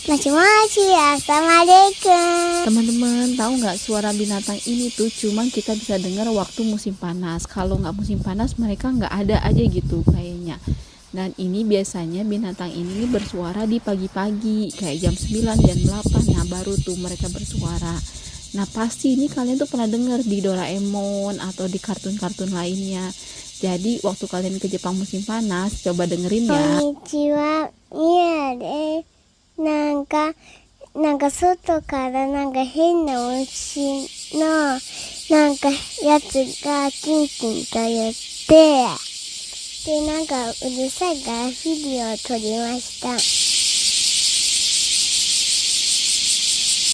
Moshi assalamualaikum. Teman-teman, tahu nggak suara binatang ini tuh cuman kita bisa dengar waktu musim panas. Kalau nggak musim panas mereka nggak ada aja gitu kayaknya. Dan ini biasanya binatang ini bersuara di pagi-pagi kayak jam 9, jam 8. Nah baru tuh mereka bersuara. Nah pasti ini kalian tuh pernah dengar di Doraemon atau di kartun-kartun lainnya. Jadi waktu kalian ke Jepang musim panas, coba dengerin ya. Konnichiwa, iya deh. 外から変な虫のやつがキンキンと言って、でうるさいからビデオを撮りました。